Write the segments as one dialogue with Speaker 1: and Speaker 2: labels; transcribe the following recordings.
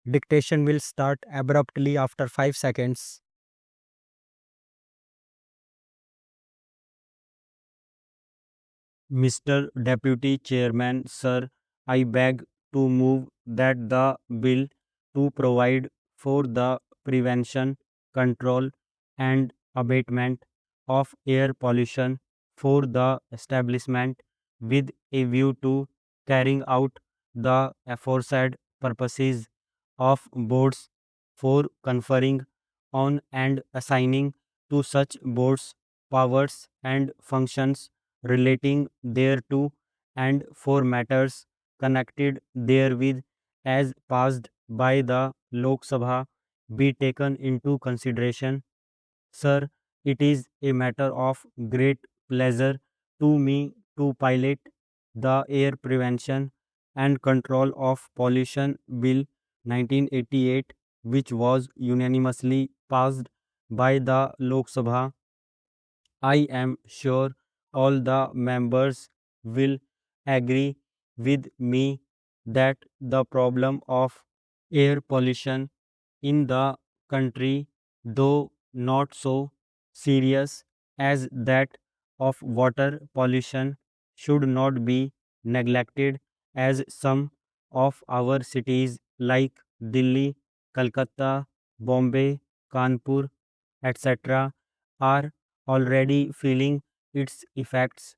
Speaker 1: Dictation will start abruptly after 5 seconds. Mr. Deputy Chairman, sir, I beg to move that the bill to provide for the prevention, control, and abatement of air pollution for the establishment with a view to carrying out the aforesaid purposes of boards for conferring on and assigning to such boards powers and functions relating thereto, and for matters connected therewith as passed by the Lok Sabha be taken into consideration. Sir, it is a matter of great pleasure to me to pilot the Air Prevention and Control of Pollution Bill 1988, which was unanimously passed by the Lok Sabha. I am sure all the members will agree with me that the problem of air pollution in the country, though not so serious as that of water pollution, should not be neglected, as some of our cities like Delhi, Calcutta, Bombay, Kanpur, etc., are already feeling its effects.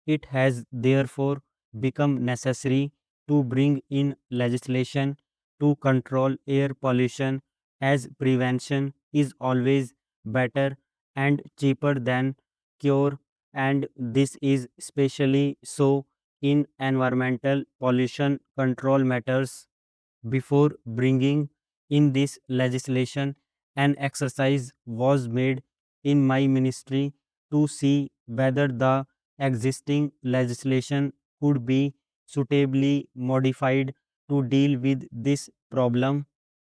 Speaker 1: It has therefore become necessary to bring in legislation to control air pollution, as prevention is always better and cheaper than cure, and this is especially so in environmental pollution control matters. Before bringing in this legislation, an exercise was made in my ministry to see whether the existing legislation could be suitably modified to deal with this problem.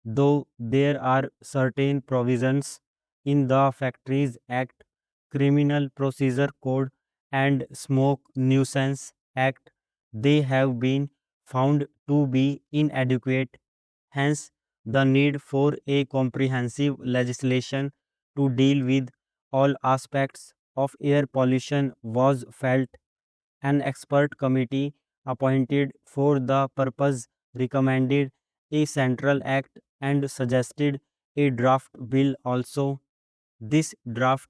Speaker 1: Though there are certain provisions in the Factories Act, Criminal Procedure Code, and Smoke Nuisance Act, they have been found to be inadequate. Hence, the need for a comprehensive legislation to deal with all aspects of air pollution was felt. An expert committee appointed for the purpose recommended a central act and suggested a draft bill also. This draft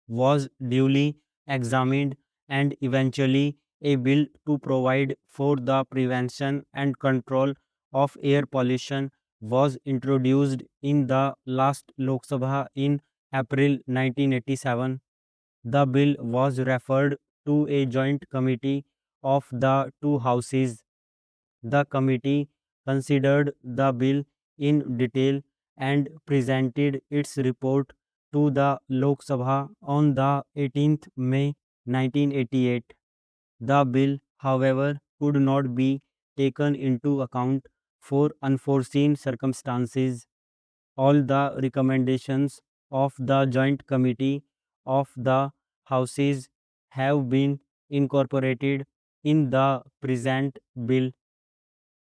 Speaker 1: was duly examined, and eventually a bill to provide for the prevention and control of air pollution was introduced in the last Lok Sabha in April 1987. The bill was referred to a joint committee of the two houses. The committee considered the bill in detail and presented its report to the Lok Sabha on the 18th May 1988. The bill, however, could not be taken into account for unforeseen circumstances. All the recommendations of the Joint Committee of the Houses have been incorporated in the present bill.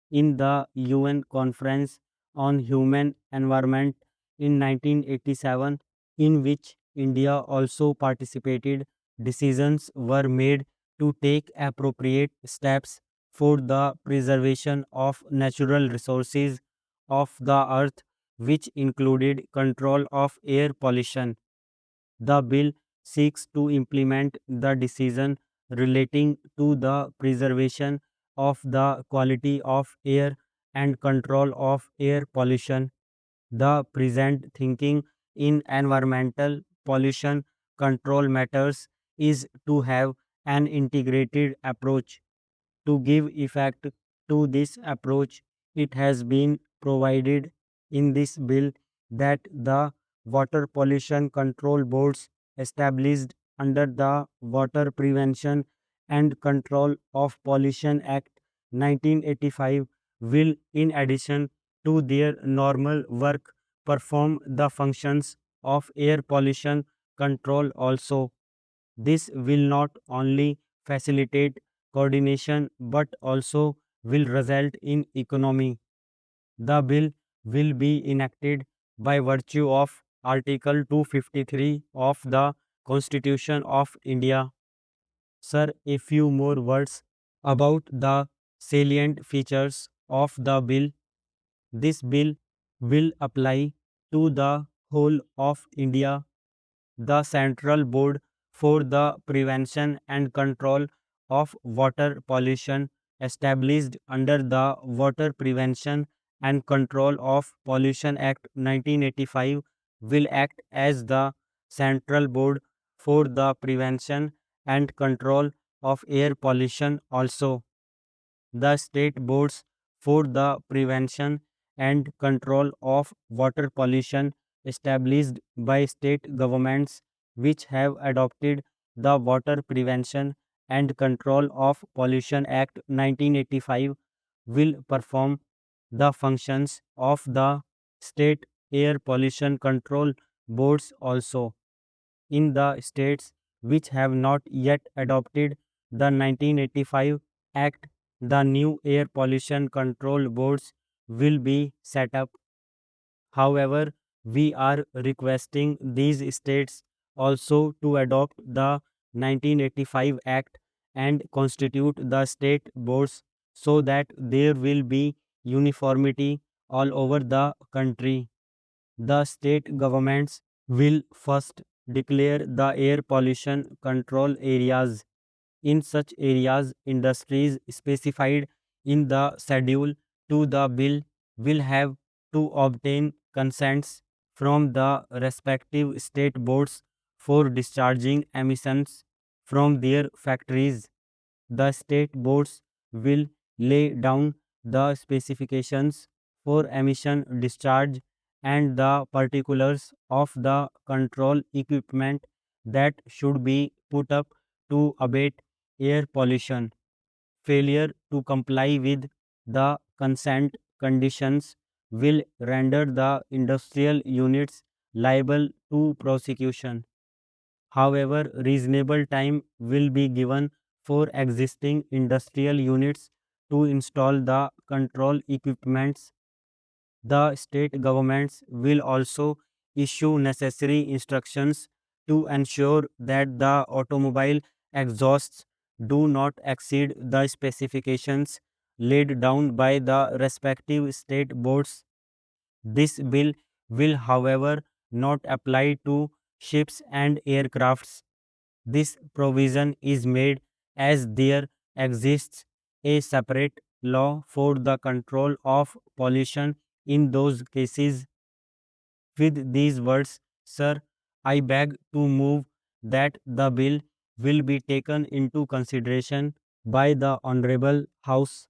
Speaker 1: In the UN Conference on Human Environment in 1987, in which India also participated, decisions were made to take appropriate steps for the preservation of natural resources of the earth, which included control of air pollution. The bill seeks to implement the decision relating to the preservation of the quality of air and control of air pollution. The present thinking in environmental pollution control matters is to have an integrated approach. To give effect to this approach, it has been provided in this bill that the water pollution control boards established under the Water Prevention and Control of Pollution Act 1985 will, in addition to their normal work, perform the functions of air pollution control also. This will not only facilitate coordination but also will result in economy. The bill will be enacted by virtue of Article 253 of the Constitution of India. Sir, a few more words about the salient features of the bill. This bill will apply to the whole of India. The Central Board for the Prevention and Control of Water Pollution, established under the Water Prevention and Control of Pollution Act 1985, will act as the Central Board for the Prevention and Control of Air Pollution also. The state boards for the prevention and control of water pollution, established by state governments which have adopted the Water Prevention and Control of Pollution Act 1985, will perform the functions of the state air pollution control boards also. In the states which have not yet adopted the 1985 Act, the new air pollution control boards will be set up. However, we are requesting these states also to adopt the 1985 Act and constitute the state boards so that there will be uniformity all over the country. The state governments will first declare the air pollution control areas. In such areas, industries specified in the schedule to the bill will have to obtain consents from the respective state boards for discharging emissions from their factories. The state boards will lay down the specifications for emission discharge and the particulars of the control equipment that should be put up to abate air pollution. Failure to comply with the consent conditions will render the industrial units liable to prosecution. However, reasonable time will be given for existing industrial units to install the control equipments. The state governments will also issue necessary instructions to ensure that the automobile exhausts do not exceed the specifications laid down by the respective state boards. This bill will, however, not apply to ships and aircrafts. This provision is made as there exists a separate law for the control of pollution in those cases. With these words, sir, I beg to move that the bill will be taken into consideration by the Honorable House.